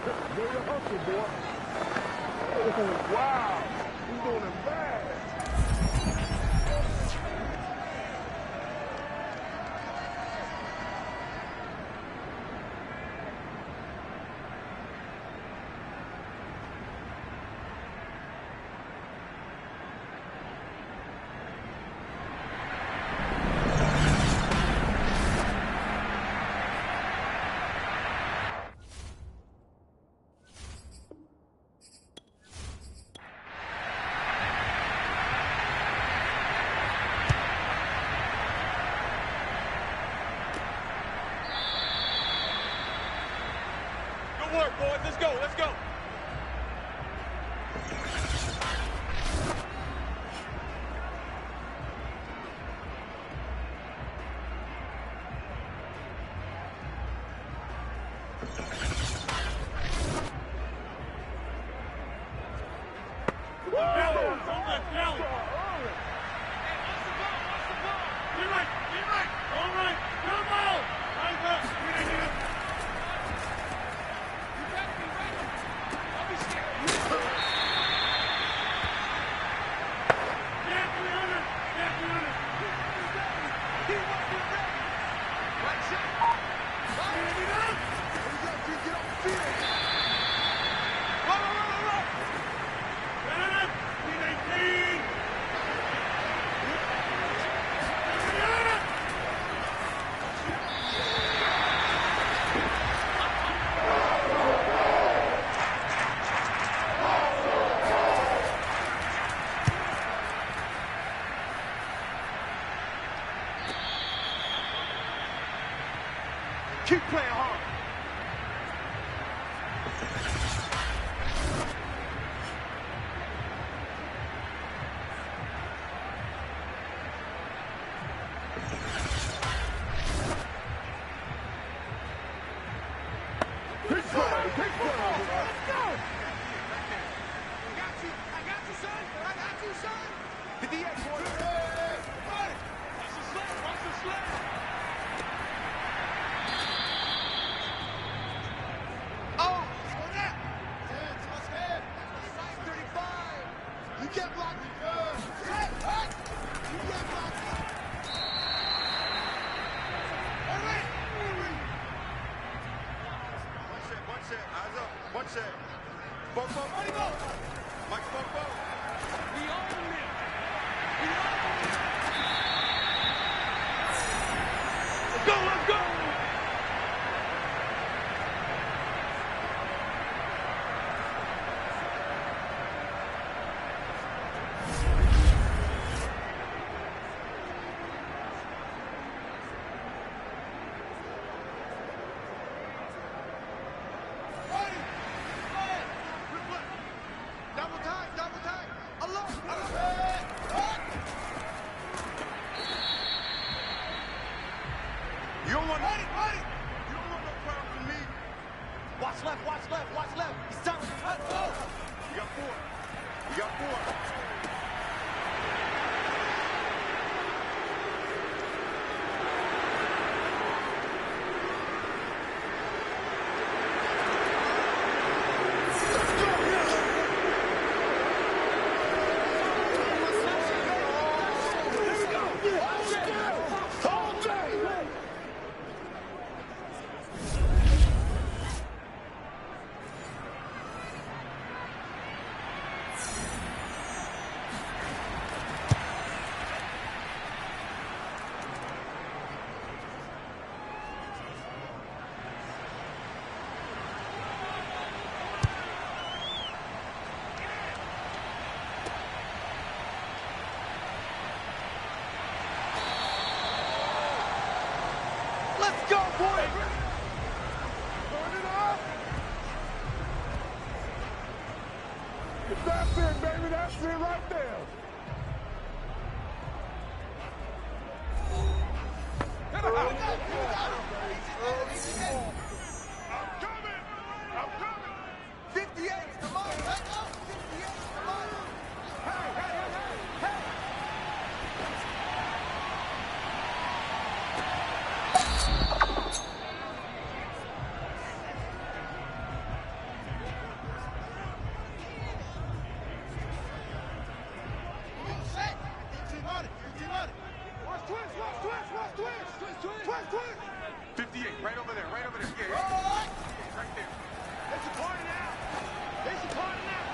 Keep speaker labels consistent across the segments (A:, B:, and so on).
A: Way to hustle, boy. Oh, wow. He's doing it bad.
B: Good work, boys. Let's go. Let's go.
A: Keep playing hard. Big play, big play. Let's go.
B: I got you, son. I got you, son.
A: The DX, boy.
B: Watch the sled. Watch the sled.
A: Oh, slow down. Touch head. 35. You can't block me. Hey, hey. You can't block me. All right.
B: One set. Eyes up. One set. Boko. Mike Boko. We own it. We own it. Let's go. Let's go.
A: Double time. Allah.
B: You don't want You don't want no problem from me.
A: Watch left. It's time to cut. Oh.
B: We got four.
A: Let's go, boy! Turn it up! That's it, baby. That's it right there.
B: I'm coming!
A: 58, come on, let go! 58, come on! Hey!
B: 58, right over there, right over there. Yeah, right there.
A: They support it now. They support it now.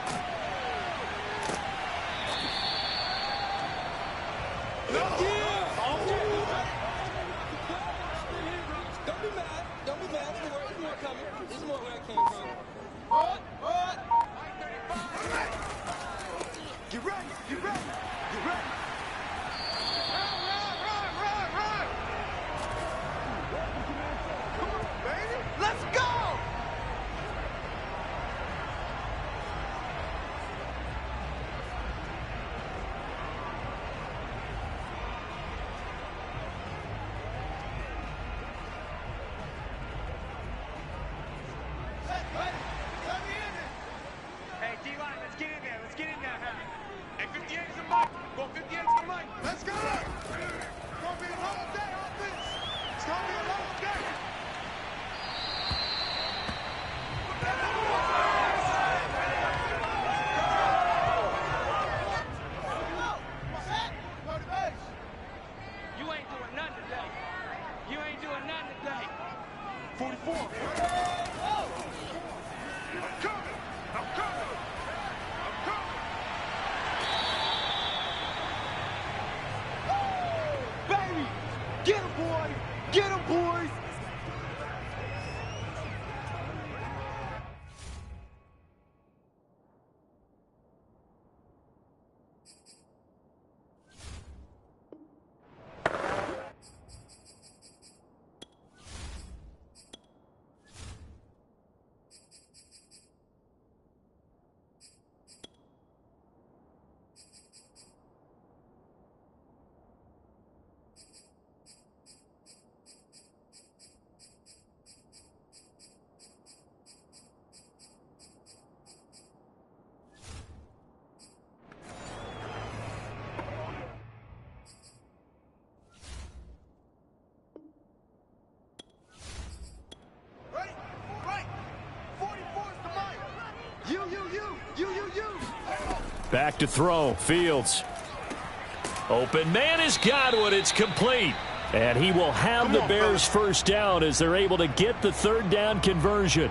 C: Don't be mad. Don't be mad. There's more coming. There's more where I came from. What?
A: Get ready. Get ready. Get ready. Run. Come on, baby. Let's go.
B: Hey, D-line, let's get in there. Let's get in there. Hey, 58 is the mic. Go 58 is the mic.
A: Let's go. It's gonna be a long day on this. It's gonna be a long day.
C: You ain't doing nothing today. You ain't doing nothing today.
B: 44. I'm coming.
A: Baby, get him, boy. Get him, boys. Ready? Right. 44 is the mic. You.
D: Back to throw. Fields. Open man has got one. It's complete. And he will have the Bears first down as they're able to get the third down conversion.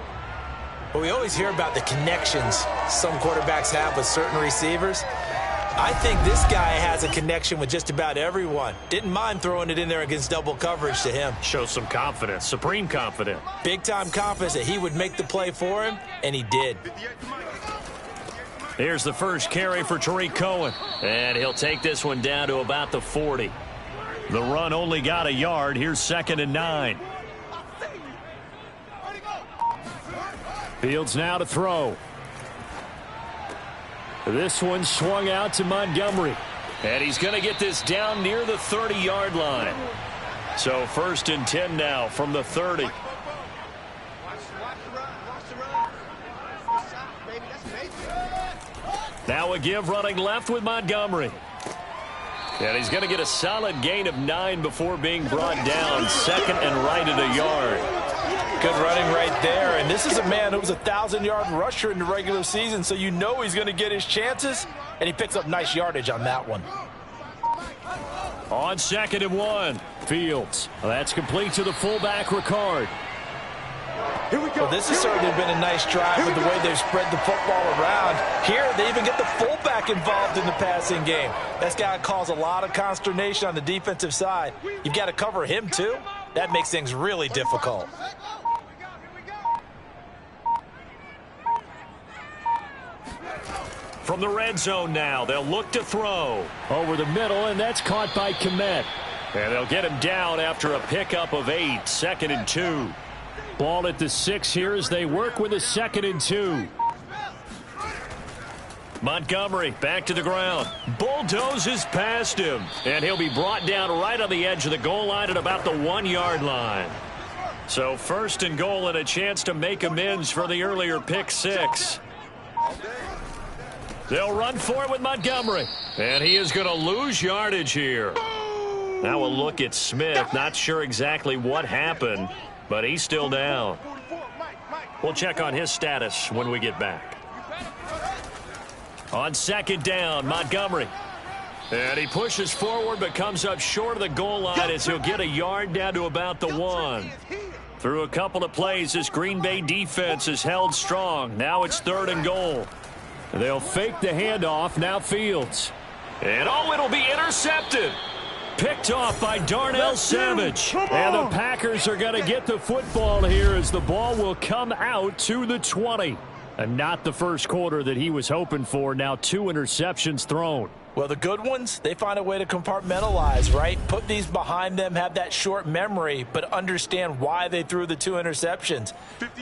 E: Well, we always hear about the connections some quarterbacks have with certain receivers. I think this guy has a connection with just about everyone. Didn't mind throwing it in there against double coverage to him.
D: Shows some confidence, supreme confidence.
E: Big-time confidence that he would make the play for him, and he did.
B: 58 the mic.
D: Here's the first carry for Tariq Cohen. And he'll take this one down to about the 40. The run only got a yard. Here's 2nd and 9. Fields now to throw. This one swung out to Montgomery. And he's going to get this down near the 30-yard line. So 1st and 10 now from the 30.
A: Watch the run. Good shot, baby. That's major.
D: Now a give running left with Montgomery. And he's going to get a solid gain of 9 before being brought down. 2nd and right at a yard.
E: Good running right there. And this is a man who was a 1,000-yard rusher in the regular season, so you know he's going to get his chances. And he picks up nice yardage on that one.
D: On 2nd and 1, Fields. That's complete to the fullback, Ricard.
A: Here we go.
E: Well, this has certainly been a nice drive with the way they've spread the football around. Here, they even get the fullback involved in the passing game. That's got to cause a lot of consternation on the defensive side. You've got to cover him, too. That makes things really difficult.
D: From the red zone now, they'll look to throw. Over the middle, and that's caught by Kmet. And they'll get him down after a pickup of 8. 2nd and 2. Ball at the 6 here as they work with a 2nd and 2. Montgomery back to the ground. Bulldozes past him. And he'll be brought down right on the edge of the goal line at about the 1-yard line. So 1st and goal and a chance to make amends for the earlier pick 6. They'll run for it with Montgomery. And he is going to lose yardage here. Now a look at Smith. Not sure exactly what happened, but he's still down. We'll check on his status when we get back. On 2nd down, Montgomery. And he pushes forward but comes up short of the goal line as he'll get a yard down to about the 1. Through a couple of plays, this Green Bay defense is held strong. Now it's 3rd and goal. They'll fake the handoff. Now Fields. And it'll be intercepted. Picked off by Darnell Savage. And the Packers are going to get the football here as the ball will come out to the 20. And not the first quarter that he was hoping for. Now 2 interceptions thrown.
E: Well, the good ones, they find a way to compartmentalize, right? Put these behind them, have that short memory, but understand why they threw the 2 interceptions.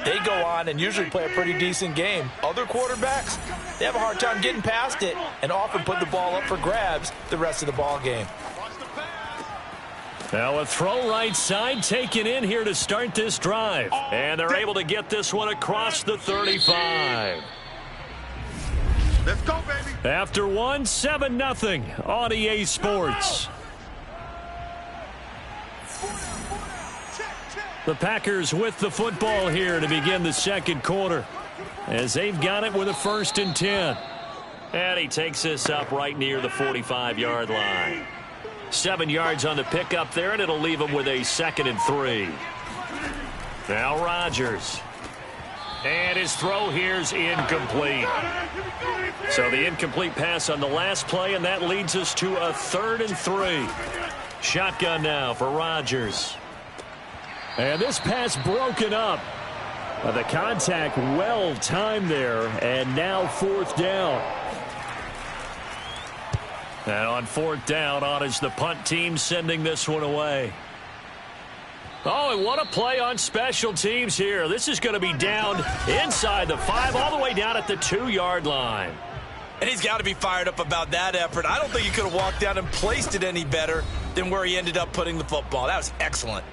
E: They go on and usually play a pretty decent game. Other quarterbacks, they have a hard time getting past it and often put the ball up for grabs the rest of the ball game.
D: Now a throw right side taken in here to start this drive. And they're able to get this one across the 35.
B: Let's go, baby.
D: After 1, 7-0 on EA Sports. The Packers with the football here to begin the second quarter as they've got it with a 1st and 10. And he takes this up right near the 45-yard line. 7 yards on the pickup there, and it'll leave him with a 2nd and 3. Now Rodgers. And his throw here's incomplete. So the incomplete pass on the last play, and that leads us to a 3rd and 3. Shotgun now for Rodgers. And this pass broken up. The contact well timed there, and now 4th down. And on 4th down, on is the punt team sending this one away. Oh, and what a play on special teams here. This is going to be down inside the 5, all the way down at the 2-yard line.
E: And he's got to be fired up about that effort. I don't think he could have walked down and placed it any better than where he ended up putting the football. That was excellent.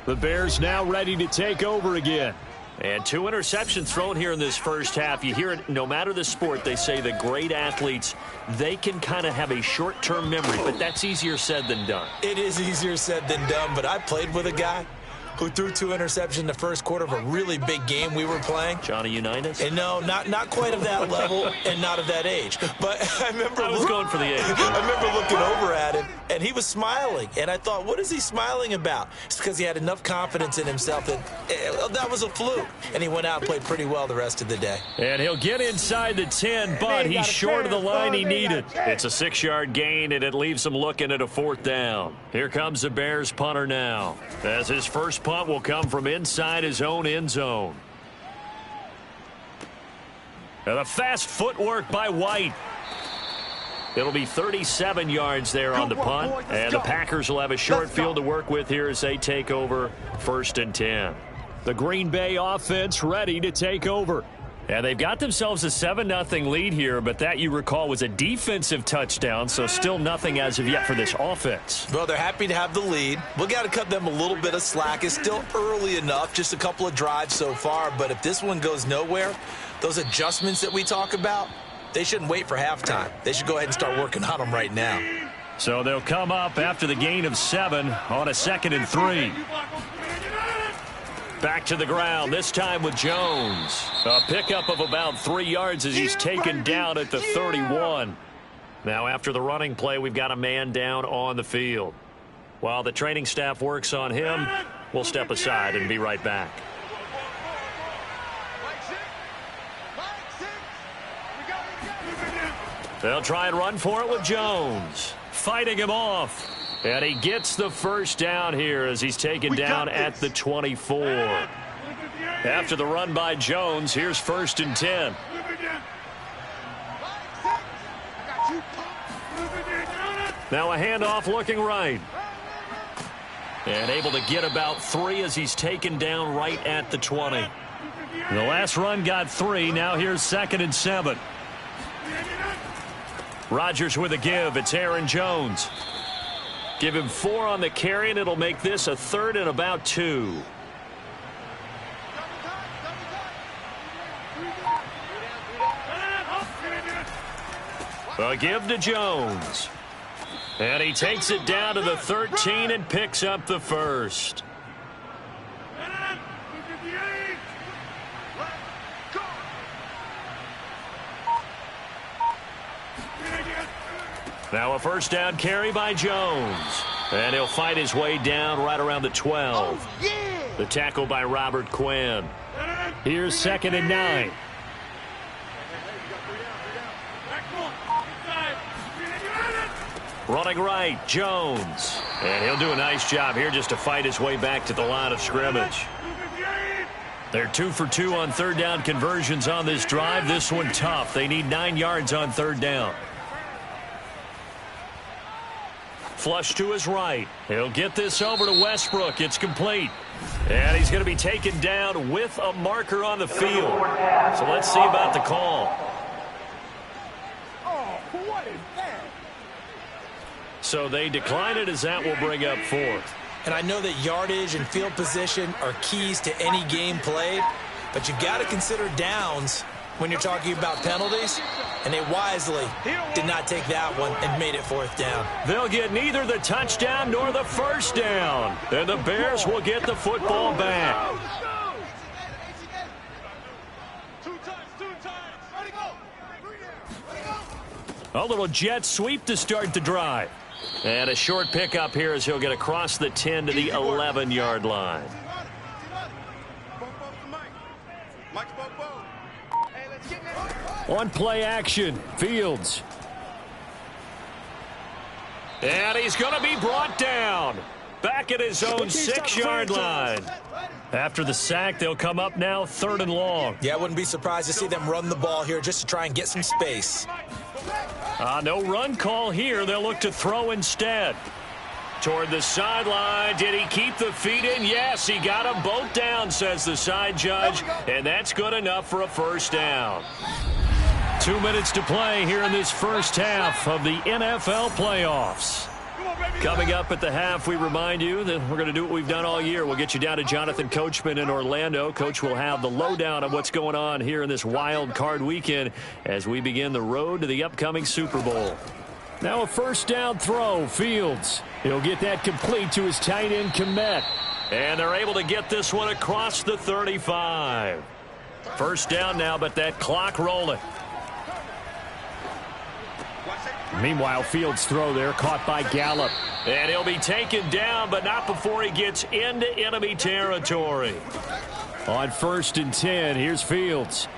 D: The Bears now ready to take over again. And 2 interceptions thrown here in this first half. You hear it no matter the sport. They say the great athletes, they can kind of have a short-term memory, but that's easier said than done.
E: It is easier said than done, but I played with a guy who threw 2 interceptions in the first quarter of a really big game we were playing.
D: Johnny Unitas?
E: And no, not quite of that level and not of that age. But I was
D: going for the age.
E: I remember looking over at him, and he was smiling. And I thought, what is he smiling about? It's because he had enough confidence in himself that was a fluke. And he went out and played pretty well the rest of the day.
D: And he'll get inside the 10, but he's short of the line he needed. It's a 6-yard gain, and it leaves him looking at a 4th down. Here comes the Bears punter now, as his first punt will come from inside his own end zone. And a fast footwork by White. It'll be 37 yards there on the punt, and the Packers will have a short field to work with here as they take over 1st and 10. The Green Bay offense ready to take over. And they've got themselves a 7-0 lead here, but that, you recall, was a defensive touchdown, so still nothing as of yet for this offense.
E: Well, they're happy to have the lead. We've got to cut them a little bit of slack. It's still early enough, just a couple of drives so far, but if this one goes nowhere, those adjustments that we talk about, they shouldn't wait for halftime. They should go ahead and start working on them right now.
D: So they'll come up after the gain of 7 on a 2nd and 3. Back to the ground, this time with Jones. A pickup of about 3 yards as he's taken down at the 31. Now after the running play, we've got a man down on the field. While the training staff works on him, we'll step aside and be right back. They'll try and run for it with Jones. Fighting him off. And he gets the first down here as he's taken down at the 24. After the run by Jones, here's 1st and 10. Now a handoff looking right. And able to get about 3 as he's taken down right at the 20. The last run got 3. Now here's 2nd and 7. Rodgers with a give. It's Aaron Jones. Give him 4 on the carry, and it'll make this a 3rd and about 2. A give to Jones. And he takes it down to the 13 and picks up the first. Now a first down carry by Jones. And he'll fight his way down right around the 12.
A: Oh, yeah.
D: The tackle by Robert Quinn. Here's 2nd and 9. Running right, Jones. And he'll do a nice job here just to fight his way back to the line of scrimmage. They're 2 for 2 on third down conversions on this drive. This one tough. They need 9 yards on third down. Flush to his right. He'll get this over to Westbrook. It's complete. And he's going to be taken down with a marker on the field. So let's see about the call.
A: Oh, what is that?
D: So they decline it, as that will bring up 4th.
E: And I know that yardage and field position are keys to any game played, but you've got to consider downs when you're talking about penalties, and they wisely did not take that one and made it 4th down.
D: They'll get neither the touchdown nor the first down, and the Bears will get the football back. A little jet sweep to start the drive. And a short pickup here as he'll get across the 10 to the 11-yard line. On play action, Fields. And he's going to be brought down. Back at his own 6-yard line. After the sack, they'll come up now 3rd and long.
E: Yeah, I wouldn't be surprised to see them run the ball here just to try and get some space.
D: No run call here. They'll look to throw instead. Toward the sideline. Did he keep the feet in? Yes, he got them both down, says the side judge. And that's good enough for a first down. 2 minutes to play here in this first half of the NFL playoffs. Coming up at the half, we remind you that we're going to do what we've done all year. We'll get you down to Jonathan Coachman in Orlando. Coach will have the lowdown of what's going on here in this wild card weekend as we begin the road to the upcoming Super Bowl. Now a first down throw, Fields. He'll get that complete to his tight end, Kmet. And they're able to get this one across the 35. First down now, but that clock rolling. Meanwhile, Fields' throw there caught by Gallup. And he'll be taken down, but not before he gets into enemy territory. On 1st and 10, here's Fields.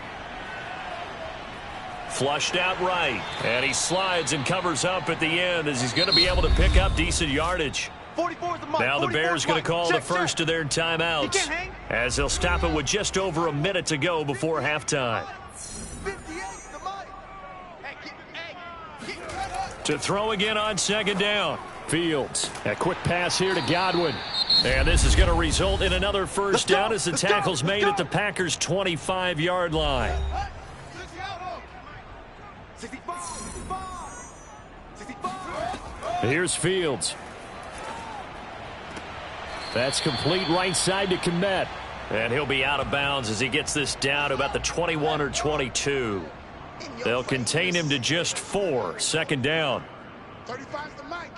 D: Flushed out right. And he slides and covers up at the end as he's going to be able to pick up decent yardage. Now the Bears going to call the first of their timeouts as they'll stop it with just over a minute to go before halftime. To throw again on 2nd down. Fields. A quick pass here to Godwin. And this is going to result in another first down as the tackle's made at the Packers' 25-yard line. Here's Fields. That's complete right side to Kmet. And he'll be out of bounds as he gets this down to about the 21 or 22. They'll contain him to just 4. 2nd down.
A: 35's the mic.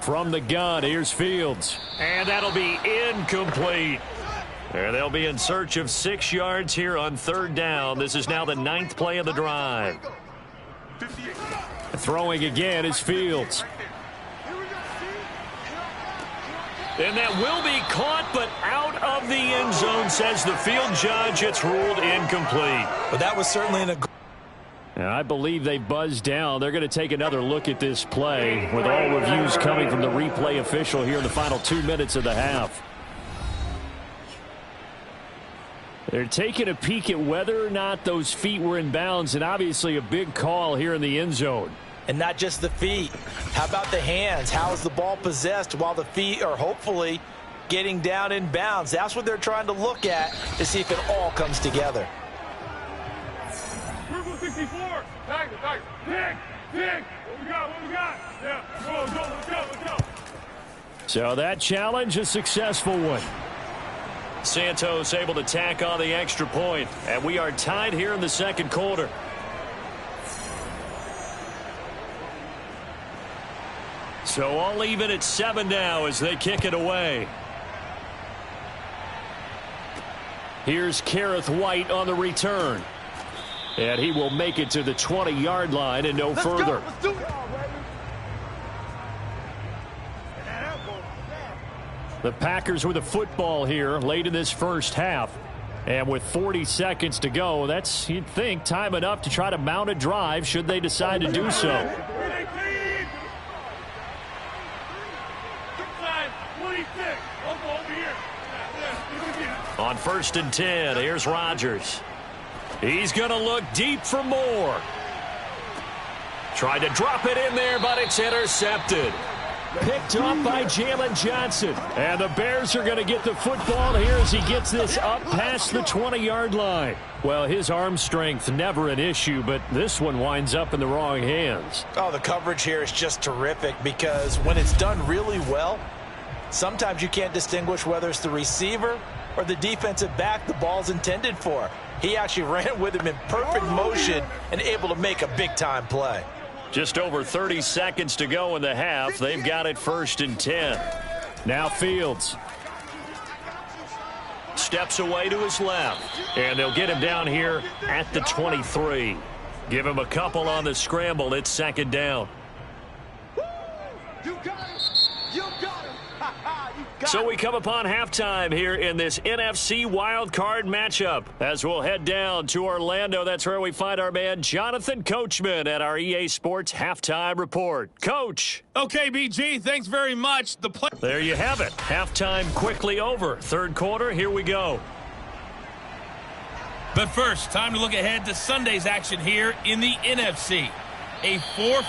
D: From the gun, here's Fields. And that'll be incomplete. And they'll be in search of 6 yards here on 3rd down. This is now the 9th play of the drive. Throwing again is Fields. And that will be caught, but out of the end zone, says the field judge. It's ruled incomplete.
E: But that was certainly
D: I believe they buzzed down. They're going to take another look at this play with all reviews coming from the replay official here in the final 2 minutes of the half. They're taking a peek at whether or not those feet were in bounds, and obviously a big call here in the end zone.
E: And not just the feet. How about the hands? How is the ball possessed while the feet are hopefully getting down in bounds? That's what they're trying to look at to see if it all comes together.
B: 64. Pick. What we got? Yeah, let's go.
D: So that challenge, a successful one. Santos able to tack on the extra point, and we are tied here in the 2nd quarter. So all even at 7 now as they kick it away. Here's Kareth White on the return. And he will make it to the 20-yard line and no further.
A: Let's do it.
D: The Packers with the football here late in this first half. And with 40 seconds to go, that's, you'd think, time enough to try to mount a drive should they decide to do so. On 1st and 10, here's Rodgers. He's going to look deep for more. Tried to drop it in there, but it's intercepted. Picked off by Jalen Johnson. And the Bears are going to get the football here as he gets this up past the 20-yard line. Well, his arm strength never an issue, but this one winds up in the wrong hands.
E: Oh, the coverage here is just terrific because when it's done really well, sometimes you can't distinguish whether it's the receiver or the defensive back the ball's intended for. He actually ran with him in perfect motion and able to make a big-time play.
D: Just over 30 seconds to go in the half. They've got it 1st and 10. Now Fields. Steps away to his left. And they'll get him down here at the 23. Give him a couple on the scramble. It's 2nd down.
A: You got him. You got him.
D: So we come upon halftime here in this NFC wildcard matchup. As we'll head down to Orlando, that's where we find our man Jonathan Coachman at our EA Sports Halftime Report. Coach.
F: Okay, BG, thanks very much.
D: There you have it. Halftime quickly over. 3rd quarter, here we go.
F: But first, time to look ahead to Sunday's action here in the NFC. A 4-5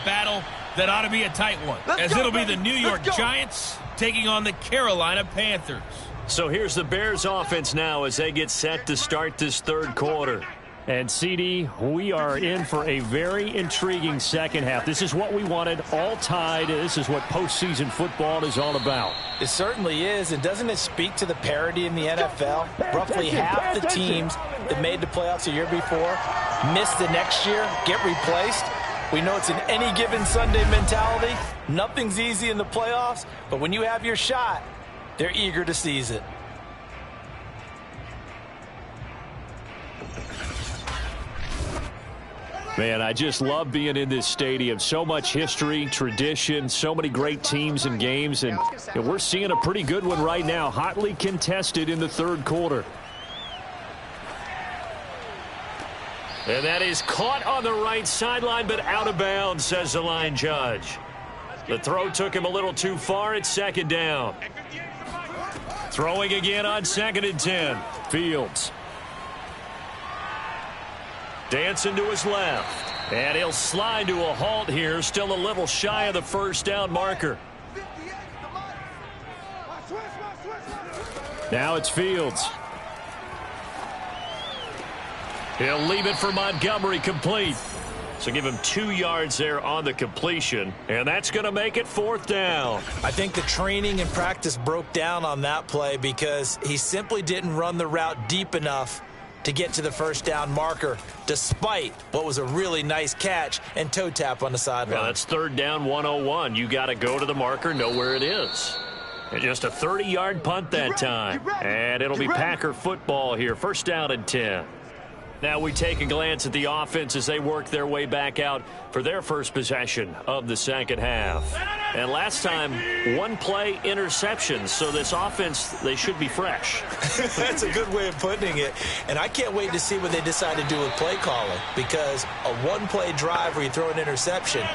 F: battle that ought to be a tight one, it'll be the New York Giants taking on the Carolina Panthers.
D: So here's the Bears offense now as they get set to start this 3rd quarter. And, CD, we are in for a very intriguing second half. This is what we wanted, all tied. This is what postseason football is all about.
E: It certainly is, and doesn't it speak to the parity in the NFL? Roughly half the teams that made the playoffs a year before miss the next year, get replaced. We know it's an any given Sunday mentality. Nothing's easy in the playoffs, but when you have your shot, they're eager to seize it.
D: Man, I just love being in this stadium. So much history, tradition, so many great teams and games, and we're seeing a pretty good one right now, hotly contested in the 3rd quarter. And that is caught on the right sideline, but out of bounds, says the line judge. The throw took him a little too far. It's 2nd down. Throwing again on 2nd and 10. Fields. Dancing to his left. And he'll slide to a halt here. Still a little shy of the 1st down marker. Now it's Fields. He'll leave it for Montgomery, complete. So give him 2 yards there on the completion, and that's going to make it 4th down.
E: I think the training and practice broke down on that play because he simply didn't run the route deep enough to get to the 1st down marker, despite what was a really nice catch and toe tap on the sideline.
D: Well, that's 3rd down 101. You got to go to the marker, know where it is. And just a 30-yard punt that time. And it'll be Packer football here. 1st down and 10. Now we take a glance at the offense as they work their way back out for their first possession of the 2nd half. And last time, 1-play interceptions. So this offense, they should be fresh.
E: That's a good way of putting it. And I can't wait to see what they decide to do with play calling, because a 1-play drive where you throw an interception,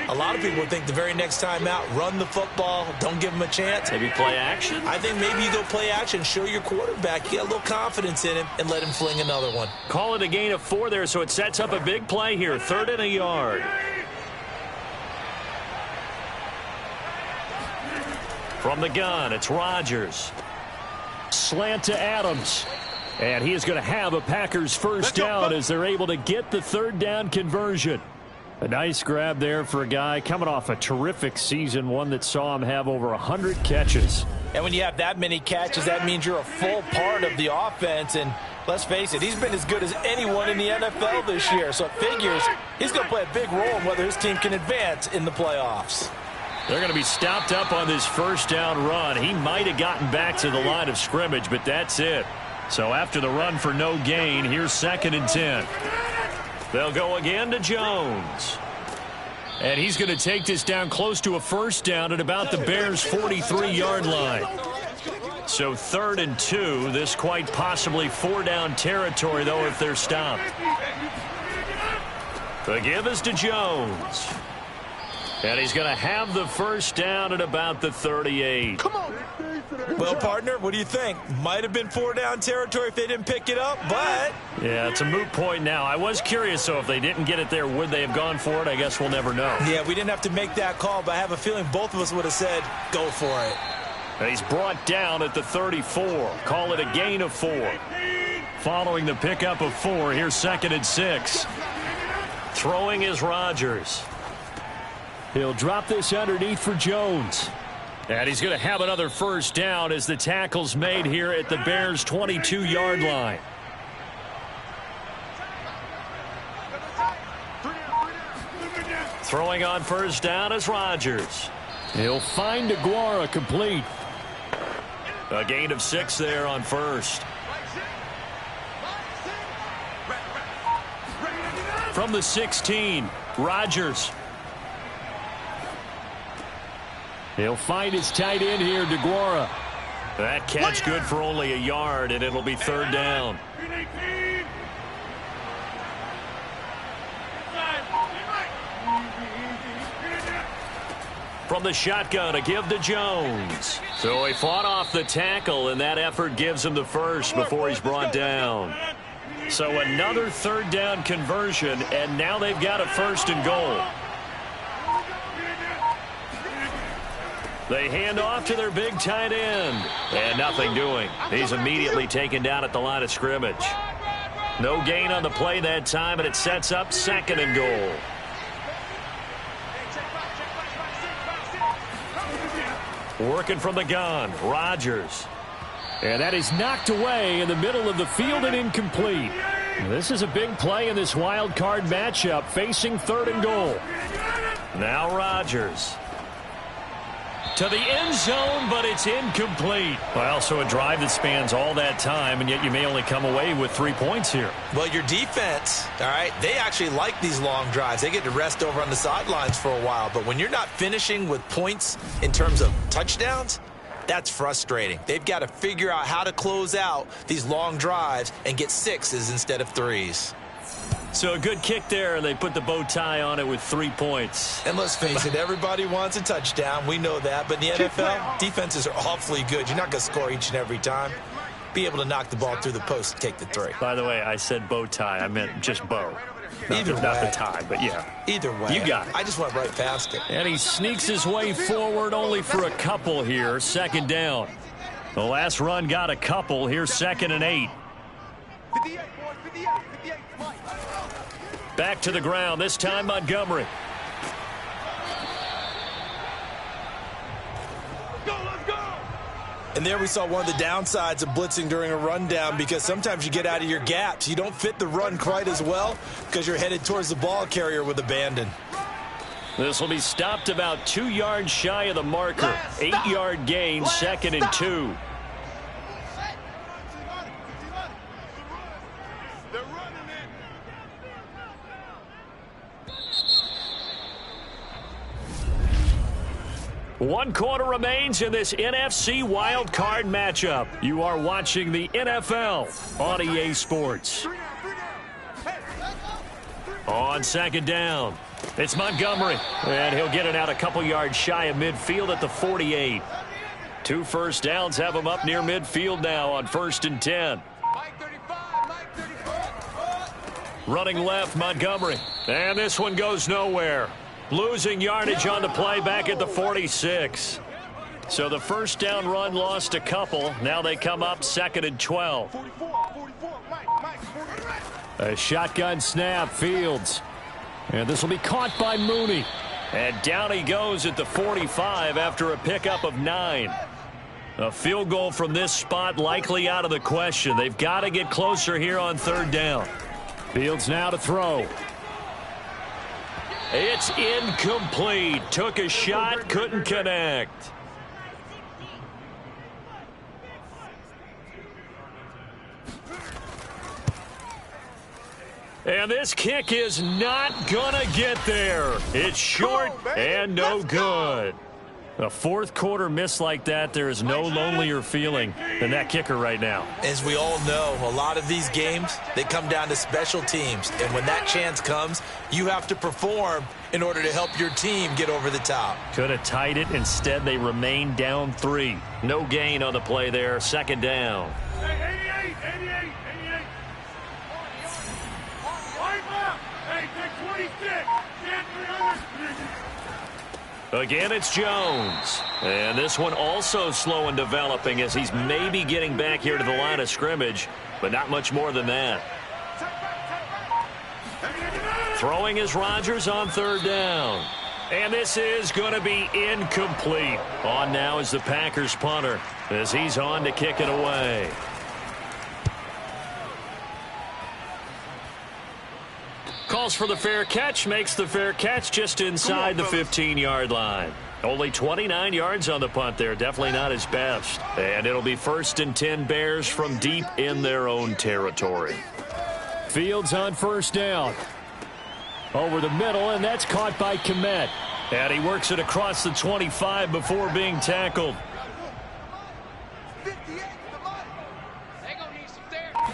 E: a lot of people think the very next time out, run the football, don't give them a chance.
D: Maybe play action?
E: I think maybe you go play action, show your quarterback, you got a little confidence in him, and let him fling another one.
D: Call it a gain of 4 there, so it sets up a big play here. 3rd and a yard. From the gun, it's Rodgers. Slant to Adams. And he is going to have a Packers 1st down as they're able to get the 3rd down conversion. A nice grab there for a guy coming off a terrific season, one that saw him have over 100 catches.
E: And when you have that many catches, that means you're a full part of the offense. And let's face it, he's been as good as anyone in the NFL this year. So it figures he's going to play a big role in whether his team can advance in the playoffs.
D: They're going to be stopped up on this 1st down run. He might have gotten back to the line of scrimmage, but that's it. So after the run for no gain, here's 2nd and 10. They'll go again to Jones. And he's going to take this down close to a first down at about the Bears' 43-yard line. So 3rd and 2. This quite possibly 4-down territory, though, if they're stopped. The give is to Jones. And he's going to have the first down at about the 38.
A: Come on.
E: Well, partner, what do you think? Might have been 4-down territory if they didn't pick it up, but...
D: Yeah, it's a moot point now. I was curious, so if they didn't get it there, would they have gone for it? I guess we'll never know.
E: Yeah, we didn't have to make that call, but I have a feeling both of us would have said, go for it.
D: And he's brought down at the 34. Call it a gain of 4. Following the pickup of 4, here's 2nd and 6. Throwing is Rodgers. He'll drop this underneath for Jones. And he's going to have another first down as the tackle's made here at the Bears' 22-yard line. Throwing on first down is Rodgers. He'll find DeGuara complete. A gain of 6 there on first. From the 16, Rodgers. He'll find his tight end here, DeGuara. That catch good for only a yard, and it'll be 3rd down. From the shotgun, a give to Jones. So he fought off the tackle, and that effort gives him the first before he's brought down. So another 3rd down conversion, and now they've got a 1st and goal. They hand off to their big tight end. And nothing doing. He's immediately taken down at the line of scrimmage. No gain on the play that time, and it sets up 2nd and goal. Working from the gun, Rodgers. And that is knocked away in the middle of the field and incomplete. This is a big play in this wild card matchup, facing 3rd and goal. Now Rodgers. To the end zone, but it's incomplete. Well, so a drive that spans all that time, and yet you may only come away with 3 points here.
E: Well, your defense, all right, they actually like these long drives. They get to rest over on the sidelines for a while. But when you're not finishing with points in terms of touchdowns, that's frustrating. They've got to figure out how to close out these long drives and get 6s instead of 3s.
D: So a good kick there, and they put the bow tie on it with 3 points.
E: And let's face it, everybody wants a touchdown. We know that. But in the NFL, defenses are awfully good. You're not going to score each and every time. Be able to knock the ball through the post and take the 3.
D: By the way, I said bow tie. I meant just bow. Not the tie, but yeah.
E: Either way.
D: You got it.
E: I just went right past it.
D: And he sneaks his way forward only for a couple here. 2nd down. The last run got a couple. Here's 2nd and 8.
A: 58, boys, 58, 58, Mike.
D: Back to the ground, this time Montgomery.
A: Let's go!
E: And there we saw one of the downsides of blitzing during a rundown, because sometimes you get out of your gaps. You don't fit the run quite as well because you're headed towards the ball carrier with abandon.
D: This will be stopped about 2 yards shy of the marker. 8-yard gain, 2nd and 2. One quarter remains in this NFC wild card matchup. You are watching the NFL on EA Sports. On 2nd down, it's Montgomery. And he'll get it out a couple yards shy of midfield at the 48. 2 first downs have him up near midfield now on 1st and 10. Running left, Montgomery. And this one goes nowhere. Losing yardage on the play back at the 46. So the first down run lost a couple. Now they come up 2nd and 12. A shotgun snap, Fields. And this will be caught by Mooney. And down he goes at the 45 after a pickup of 9. A field goal from this spot likely out of the question. They've got to get closer here on 3rd down. Fields now to throw. It's incomplete. Took a shot, couldn't connect. And this kick is not gonna get there. It's short and no good. A fourth quarter miss like that, there is no lonelier feeling than that kicker right now.
E: As we all know, a lot of these games, they come down to special teams. And when that chance comes, you have to perform in order to help your team get over the top.
D: Could have tied it. Instead, they remain down 3. No gain on the play there. Second down.
B: Hey, 88. Wipe up. Hey, take 26. Stand 300.
D: Again, it's Jones. And this one also slow in developing as he's maybe getting back here to the line of scrimmage, but not much more than that. Throwing is Rodgers on third down. And this is going to be incomplete. On now is the Packers punter as he's on to kick it away. Calls for the fair catch, makes the fair catch just inside the 15-yard line. Only 29 yards on the punt there. Definitely not his best. And it'll be 1st and 10 Bears from deep in their own territory. Fields on first down. Over the middle, and that's caught by Kmet. And he works it across the 25 before being tackled.
A: 58 to the money.
C: They gonna need some therapy.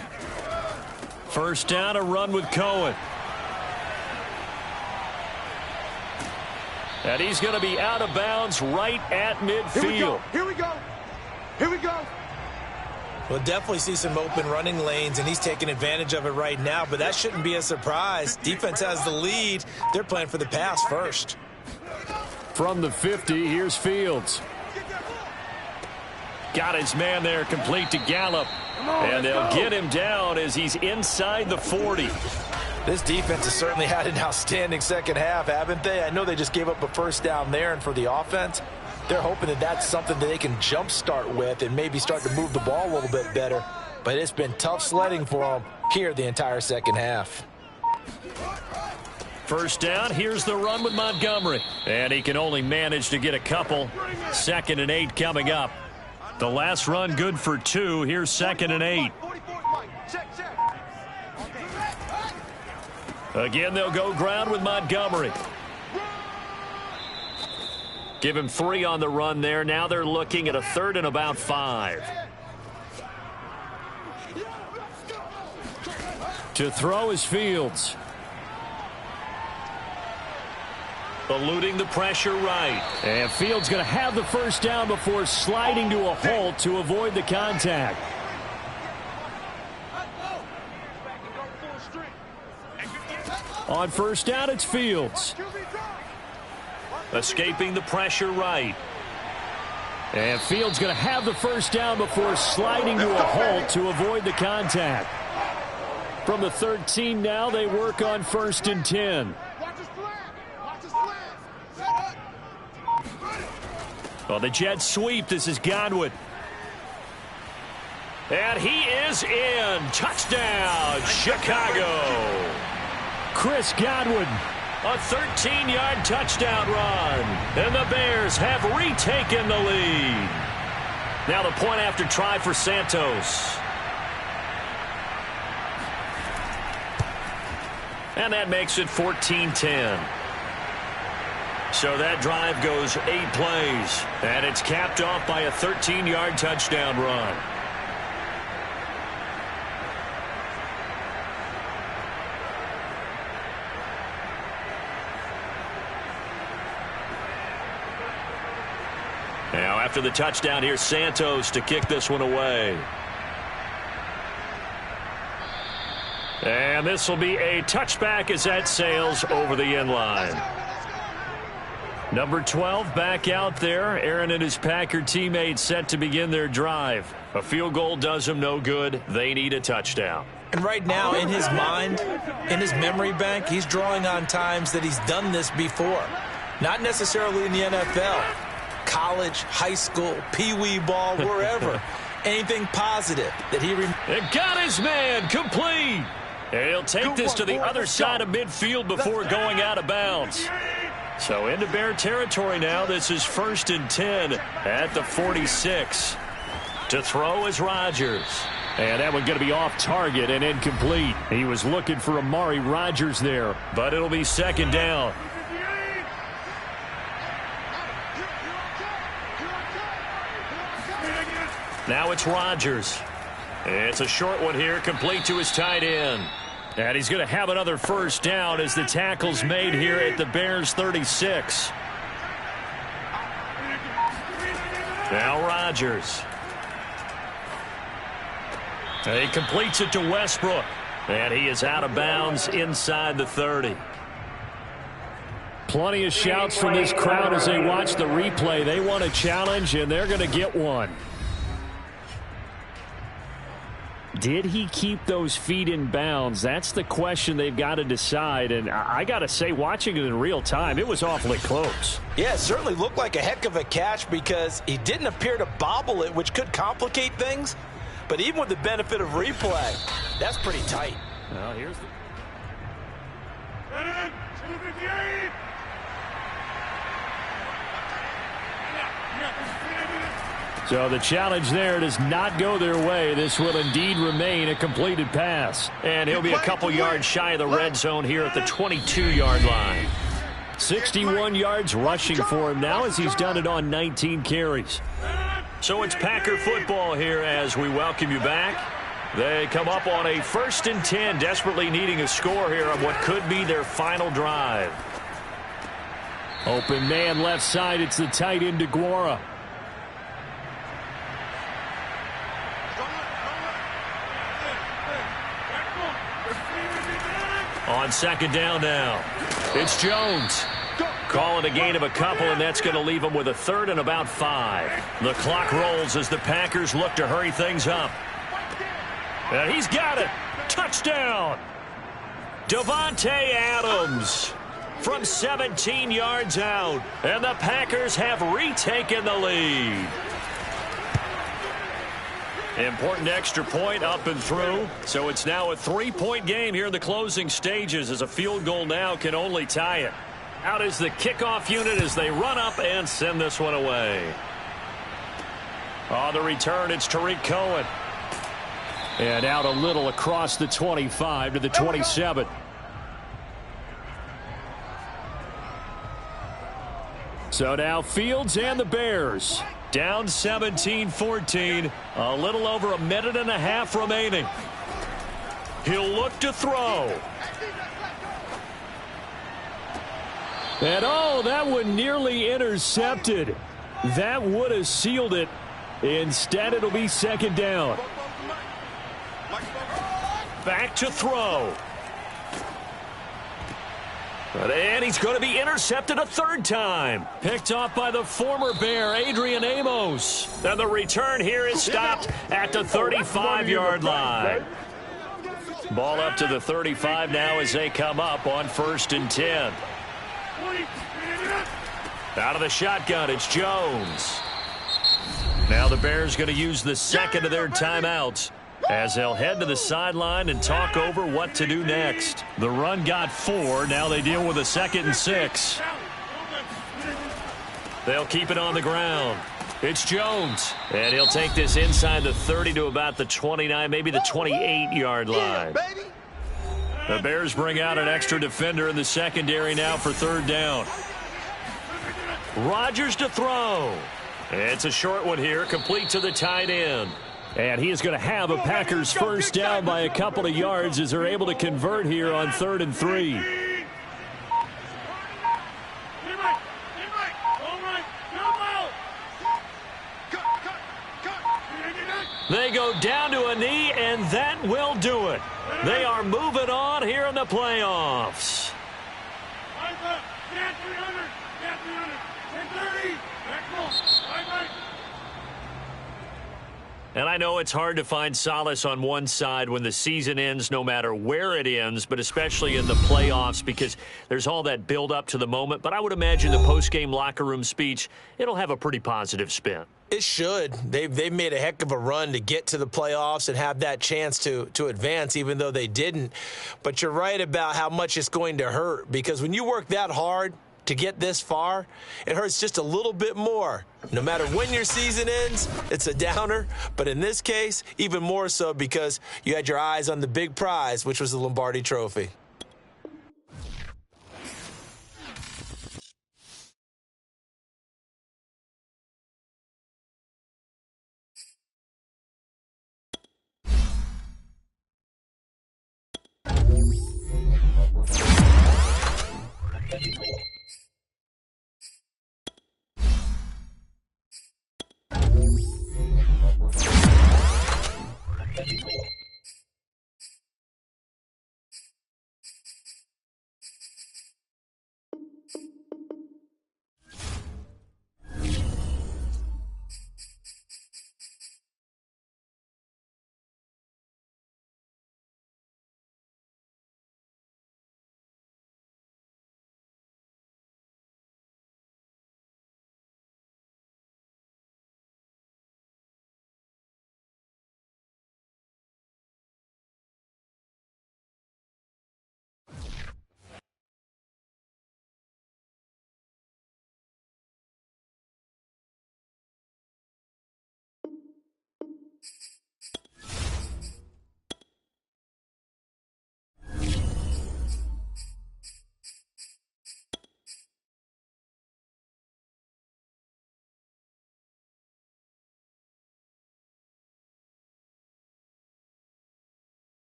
D: First down, a run with Cohen. And he's going to be out of bounds right at midfield.
A: Here we go.
E: We'll definitely see some open running lanes, and he's taking advantage of it right now, but that shouldn't be a surprise. Defense has the lead. They're playing for the pass first.
D: From the 50, here's Fields. Got his man there, complete to Gallup. And they'll get him down as he's inside the 40.
E: This defense has certainly had an outstanding second half, haven't they? I know they just gave up a first down there, and for the offense, they're hoping that that's something that they can jumpstart with and maybe start to move the ball a little bit better. But it's been tough sledding for them here the entire second half.
D: First down, here's the run with Montgomery. And he can only manage to get a couple. 2nd and 8 coming up. The last run good for 2. Here's 2nd and 8. Again, they'll go ground with Montgomery. Give him 3 on the run there. Now they're looking at a 3rd and about 5. To throw is Fields. Eluding the pressure right. And Fields going to have the first down before sliding to a halt to avoid the contact. On first down, it's Fields. Escaping the pressure right. And Fields going to have the first down before sliding to a halt to avoid the contact. From the 13 now, they work on 1st and 10. Well, the jet sweep. This is Godwin. And he is in. Touchdown, Chicago. Chris Godwin, a 13-yard touchdown run. And the Bears have retaken the lead. Now the point after try for Santos. And that makes it 14-10. So that drive goes 8 plays. And it's capped off by a 13-yard touchdown run. Now after the touchdown, here's Santos to kick this one away. And this will be a touchback as that sails over the end line. Number 12 back out there. Aaron and his Packer teammates set to begin their drive. A field goal does them no good. They need a touchdown.
E: And right now, in his mind, in his memory bank, he's drawing on times that he's done this before. Not necessarily in the NFL. College, high school, pee-wee ball, wherever. Anything positive that he...
D: And got his man complete. And he'll take this to the other side of midfield before going out of bounds. So into Bear territory now. This is 1st and 10 at the 46. To throw is Rodgers. And that one going to be off target and incomplete. He was looking for Amari Rodgers there, but it'll be second down. Now it's Rodgers. It's a short one here, complete to his tight end. And he's going to have another first down as the tackle's made here at the Bears 36. Now Rodgers. He completes it to Westbrook. And he is out of bounds inside the 30. Plenty of shouts from this crowd as they watch the replay. They want a challenge, and they're going to get one. Did he keep those feet in bounds? That's the question they've got to decide. And I got to say, watching it in real time, it was awfully close.
E: Yeah, it certainly looked like a heck of a catch because he didn't appear to bobble it, which could complicate things. But even with the benefit of replay, that's pretty tight.
D: Well, here's the... So the challenge there does not go their way. This will indeed remain a completed pass. And he'll be a couple yards shy of the red zone here at the 22-yard line. 61 yards rushing for him now as he's done it on 19 carries. So it's Packer football here as we welcome you back. They come up on a 1st and 10, desperately needing a score here on what could be their final drive. Open man left side. It's the tight end DeGuara. On second down now, it's Jones. Calling a gain of a couple, and that's going to leave him with a 3rd and about 5. The clock rolls as the Packers look to hurry things up. And he's got it. Touchdown. Davante Adams from 17 yards out. And the Packers have retaken the lead. Important extra point up and through. So it's now a 3-point game here in the closing stages as a field goal now can only tie it. Out is the kickoff unit as they run up and send this one away. On the return, it's Tariq Cohen. And out a little across the 25 to the 27. So now Fields and the Bears down 17-14. A little over a minute and a half remaining. He'll look to throw. And oh, that one nearly intercepted. That would have sealed it. Instead, it'll be second down. Back to throw. And he's going to be intercepted a 3rd time. Picked off by the former Bear, Adrian Amos. And the return here is stopped at the 35-yard line. Ball up to the 35 now as they come up on 1st and 10. Out of the shotgun, it's Jones. Now the Bears going to use the 2nd of their timeouts as they'll head to the sideline and talk over what to do next. The run got 4. Now they deal with a 2nd and 6. They'll keep it on the ground. It's Jones. And he'll take this inside the 30 to about the 29, maybe the 28-yard line. The Bears bring out an extra defender in the secondary now for 3rd down. Rodgers to throw. It's a short one here, complete to the tight end. And he is going to have a Packers first down by a couple of yards as they're able to convert here on 3rd and 3. They go down to a knee, and that will do it. They are moving on here in the playoffs. And I know it's hard to find solace on one side when the season ends, no matter where it ends, but especially in the playoffs because there's all that build up to the moment. But I would imagine the post-game locker room speech, it'll have a pretty positive spin.
E: It should. They've made a heck of a run to get to the playoffs and have that chance to advance, even though they didn't. But you're right about how much it's going to hurt because when you work that hard to get this far, it hurts just a little bit more. No matter when your season ends, it's a downer. But in this case, even more so because you had your eyes on the big prize, which was the Lombardi Trophy.